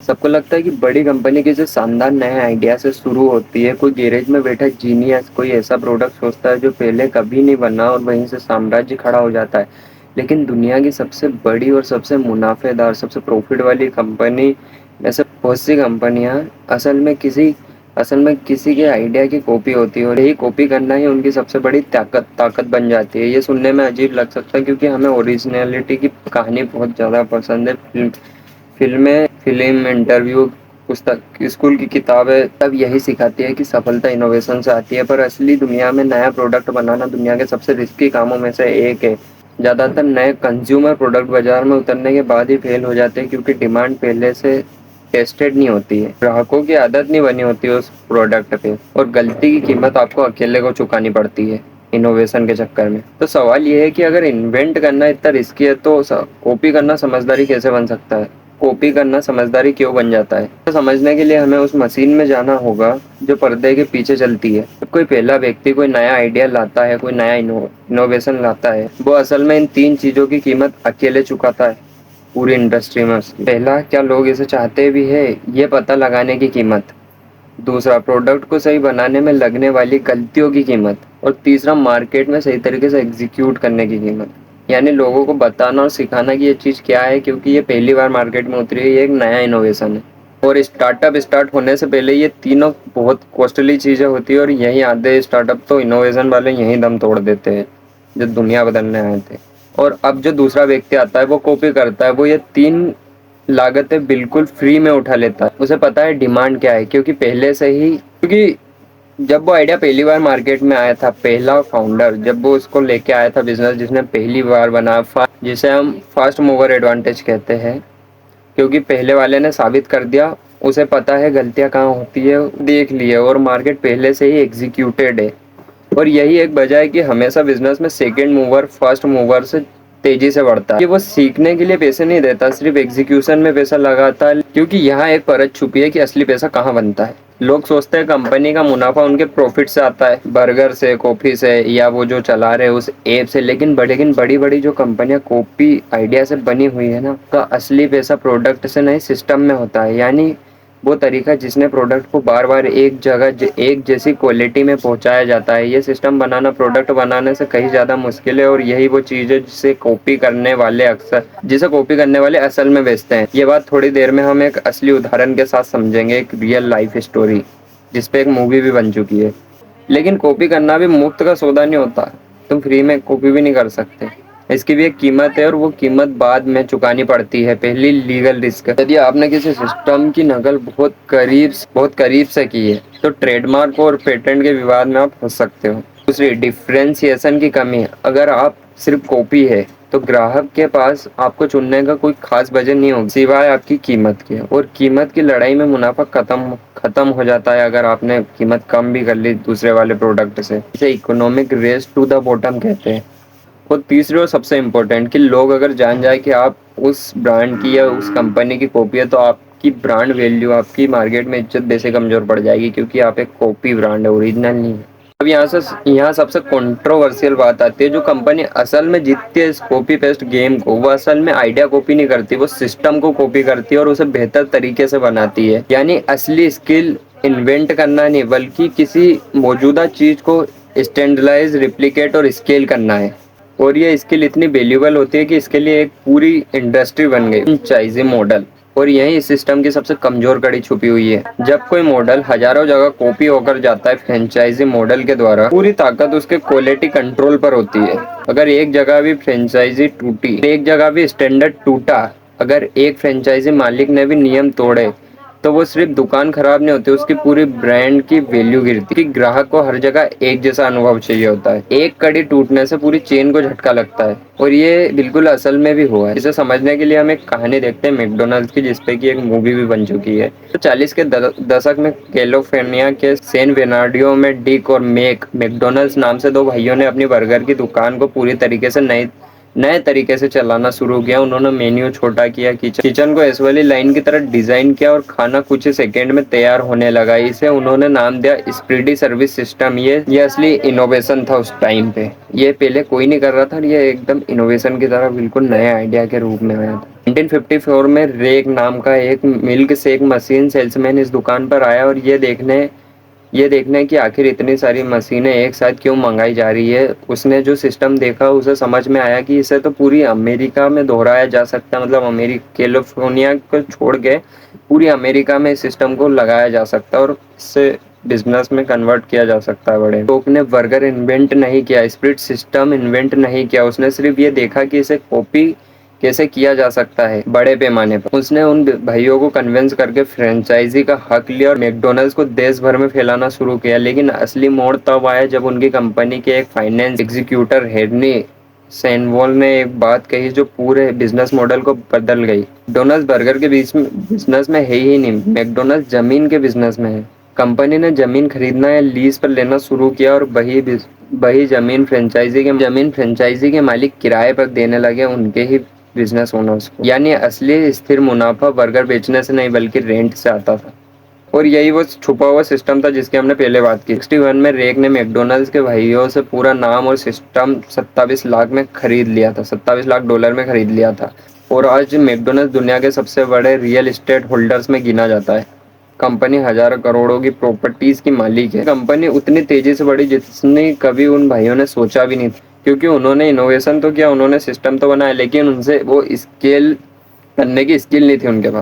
सबको लगता है कि बड़ी कंपनी किसी शानदार नए आइडिया से शुरू होती है। कोई गैरेज में बैठा जीनियस कोई ऐसा प्रोडक्ट सोचता है जो पहले कभी नहीं बना और वहीं से साम्राज्य खड़ा हो जाता है। लेकिन दुनिया की सबसे बड़ी और सबसे मुनाफेदार सबसे प्रॉफिट वाली कंपनी में से बहुत सी कंपनियां असल में किसी के आइडिया की कॉपी होती है और यही कॉपी करना ही उनकी सबसे बड़ी ताकत बन जाती है। ये सुनने में अजीब लग सकता है क्योंकि हमें ओरिजिनलिटी की कहानी बहुत ज़्यादा पसंद है। फिल्म, इंटरव्यू, पुस्तक, स्कूल की किताबें सब यही सिखाती है कि सफलता इनोवेशन से आती है। पर असली दुनिया में नया प्रोडक्ट बनाना दुनिया के सबसे रिस्की कामों में से एक है। ज़्यादातर नए कंज्यूमर प्रोडक्ट बाजार में उतरने के बाद ही फेल हो जाते हैं क्योंकि डिमांड पहले से टेस्टेड नहीं होती है, ग्राहकों की आदत नहीं बनी होती है उस प्रोडक्ट पे, और गलती की कीमत आपको अकेले को चुकानी पड़ती है इनोवेशन के चक्कर में। तो सवाल ये है कि अगर इन्वेंट करना इतना रिस्की है तो कॉपी करना समझदारी कैसे बन सकता है? कॉपी करना समझदारी क्यों बन जाता है, तो समझने के लिए हमें उस मशीन में जाना होगा जो पर्दे के पीछे चलती है। जब कोई पहला व्यक्ति कोई नया आइडिया लाता है, कोई नया इनोवेशन लाता है, वो असल में इन तीन चीजों की कीमत अकेले चुकाता है पूरी इंडस्ट्री में। पहला, क्या लोग इसे चाहते भी है ये पता लगाने की कीमत। दूसरा, प्रोडक्ट को सही बनाने में लगने वाली गलतियों की कीमत। और तीसरा, मार्केट में सही तरीके से एग्जीक्यूट करने की कीमत, यानी लोगों को बताना और सिखाना कि ये चीज़ क्या है, क्योंकि ये पहली बार मार्केट में उतरी है, ये एक नया इनोवेशन है। और स्टार्टअप स्टार्ट होने से पहले ये तीनों बहुत कॉस्टली चीज़ें होती है और यही आधे स्टार्टअप तो इनोवेशन वाले यहीं दम तोड़ देते हैं जो दुनिया बदलने आए थे। और अब जो दूसरा व्यक्ति आता है वो कॉपी करता है, वो ये तीन लागतें बिल्कुल फ्री में उठा लेता है। उसे पता है डिमांड क्या है, क्योंकि जब वो आइडिया पहली बार मार्केट में आया था, पहला फाउंडर जब वो उसको लेके आया था बिजनेस जिसने पहली बार बनाया, जिसे हम फास्ट मूवर एडवांटेज कहते हैं, क्योंकि पहले वाले ने साबित कर दिया, उसे पता है गलतियां कहाँ होती है, देख ली है, और मार्केट पहले से ही एग्जीक्यूटेड है। और यही एक वजह है कि हमेशा बिजनेस में सेकंड मूवर फर्स्ट मूवर से तेजी से बढ़ता है कि वो सीखने के लिए पैसे नहीं देता, सिर्फ एग्जीक्यूशन में पैसा लगाता है। क्योंकि यहाँ एक परत छुपी है कि असली पैसा कहाँ बनता है। लोग सोचते हैं कंपनी का मुनाफा उनके प्रॉफिट से आता है, बर्गर से, कॉफी से, या वो जो चला रहे उस ऐप से। लेकिन बड़ी बड़ी जो कंपनियां कॉपी आइडिया से बनी हुई है ना, का असली पैसा प्रोडक्ट से नहीं सिस्टम में होता है। यानी वो तरीका जिसने प्रोडक्ट को बार बार एक जैसी क्वालिटी में पहुंचाया जाता है। ये सिस्टम बनाना प्रोडक्ट बनाने से कहीं ज़्यादा मुश्किल है, और यही वो चीज़ है जिसे कॉपी करने वाले असल में बेचते हैं। ये बात थोड़ी देर में हम एक असली उदाहरण के साथ समझेंगे, एक रियल लाइफ स्टोरी जिसपे एक मूवी भी बन चुकी है। लेकिन कॉपी करना भी मुफ्त का सौदा नहीं होता, तुम फ्री में कॉपी भी नहीं कर सकते। इसकी भी एक कीमत है और वो कीमत बाद में चुकानी पड़ती है। पहली, लीगल रिस्क। यदि आपने किसी सिस्टम की नकल बहुत करीब से की है तो ट्रेडमार्क और पेटेंट के विवाद में आप फंस सकते हो। दूसरी, डिफ्रेंसिएशन की कमी। अगर आप सिर्फ कॉपी है तो ग्राहक के पास आपको चुनने का कोई खास वजह नहीं होगा सिवाय आपकी कीमत के, और कीमत की लड़ाई में मुनाफा खत्म हो जाता है अगर आपने कीमत कम भी कर ली दूसरे वाले प्रोडक्ट से। इसे economic race to the bottom कहते हैं। और तीसरी और सबसे इम्पोर्टेंट, कि लोग अगर जान जाए कि आप उस ब्रांड की या उस कंपनी की कॉपी है तो आपकी ब्रांड वैल्यू, आपकी मार्केट में इज्जत वैसे कमजोर पड़ जाएगी, क्योंकि आप एक कॉपी ब्रांड है, ओरिजिनल नहीं है। अब यहाँ सबसे कंट्रोवर्शियल बात आती है। जो कंपनी असल में जीतती है इस कॉपी पेस्ट गेम को, वो असल में आइडिया कॉपी नहीं करती, वो सिस्टम को कॉपी करती है और उसे बेहतर तरीके से बनाती है। यानी असली स्किल इन्वेंट करना नहीं, बल्कि किसी मौजूदा चीज को स्टैंडर्डाइज, रिप्लिकेट और स्केल करना है। और ये स्किल इतनी वैल्यूबल होती है कि इसके लिए एक पूरी इंडस्ट्री बन गई, फ्रेंचाइजी मॉडल। और यही इस सिस्टम की सबसे कमजोर कड़ी छुपी हुई है। जब कोई मॉडल हजारों जगह कॉपी होकर जाता है, फ्रेंचाइजी मॉडल के द्वारा पूरी ताकत उसके क्वालिटी कंट्रोल पर होती है। अगर एक जगह भी फ्रेंचाइजी टूटी, एक जगह भी स्टैंडर्ड टूटा, अगर एक फ्रेंचाइजी मालिक ने भी नियम तोड़े, तो वो सिर्फ दुकान खराब नहीं होती, उसकी पूरी ब्रांड की वैल्यू गिरती। कि ग्राहक को हर जगह एक जैसा अनुभव चाहिए होता है। एक कड़ी टूटने से पूरी चेन को झटका लगता है, और ये बिल्कुल असल में भी हुआ है। इसे समझने के लिए हम एक कहानी देखते हैं मैकडॉनल्ड्स की, जिसपे की एक मूवी भी बन चुकी है। तो 40 के दशक में कैलिफोर्निया के सैन बेर्नार्डिनो में डिक और मैकडॉनल्ड्स नाम से दो भाइयों ने अपनी बर्गर की दुकान को पूरी तरीके से नए तरीके से चलाना शुरू किया। उन्होंने मेन्यू छोटा किया, किचन को एस वाली लाइन की तरह डिजाइन किया, और खाना कुछ ही सेकंड में तैयार होने लगा। इसे उन्होंने नाम दिया स्पीडी सर्विस सिस्टम। ये असली इनोवेशन था उस टाइम पे। ये पहले कोई नहीं कर रहा था, ये एकदम इनोवेशन की तरह बिल्कुल नए आइडिया के रूप में आया था। 1954 में रेक नाम का एक मिल्क शेक मशीन सेल्समैन इस दुकान पर आया और ये देखने कि आखिर इतनी सारी मशीनें एक साथ क्यों मंगाई जा रही है। उसने जो सिस्टम देखा उसे समझ में आया कि इसे तो पूरी अमेरिका में दोहराया जा सकता है, मतलब कैलिफोर्निया को छोड़ के पूरी अमेरिका में इस सिस्टम को लगाया जा सकता है और इससे बिजनेस में कन्वर्ट किया जा सकता है। बड़े लोग ने बर्गर इन्वेंट नहीं किया, स्प्रिट सिस्टम इन्वेंट नहीं किया, उसने सिर्फ ये देखा कि इसे कॉपी कैसे किया जा सकता है बड़े पैमाने पर। उसने उन भाइयों को कन्विंस करके फ्रेंचाइजी का हक लिया और मैकडॉनल्ड्स को देश भर में फैलाना शुरू किया। लेकिन असली मोड़ तब आया जब उनकी कंपनी के एक फाइनेंस एग्जीक्यूटिव हेनरी सैनवॉल ने एक बात कही जो पूरे बिजनेस मॉडल को बदल गई। मैकडॉनल्ड्स बर्गर के बीच में बिजनेस में है ही नहीं, मैकडॉनल्ड्स जमीन के बिजनेस में है। कंपनी ने जमीन खरीदना या लीज पर लेना शुरू किया और वही जमीन फ्रेंचाइजी के मालिक किराए पर देने लगे उनके ही बिजनेस ओनर्स को। यानी असली स्थिर मुनाफा बर्गर बेचने से नहीं बल्कि रेंट से आता था। और यही वो छुपा हुआ सिस्टम था जिसकी हमने पहले बात की। 61 में रेक ने मैकडॉनल्ड्स के भाइयों से पूरा नाम और सिस्टम 27 लाख में खरीद लिया था, $27 लाख में खरीद लिया था। और आज मैकडॉनल्ड्स दुनिया के सबसे बड़े रियल एस्टेट होल्डर्स में गिना जाता है। कंपनी हजारों करोड़ों की प्रॉपर्टीज की मालिक है। कंपनी उतनी तेजी से बढ़ी जितनी कभी उन भाइयों ने सोचा भी नहीं था, क्योंकि उन्होंने इनोवेशन तो किया, उन्होंने सिस्टम तो बनाया, लेकिन उनसे वो स्केल करने की स्किल नहीं थी उनके पास।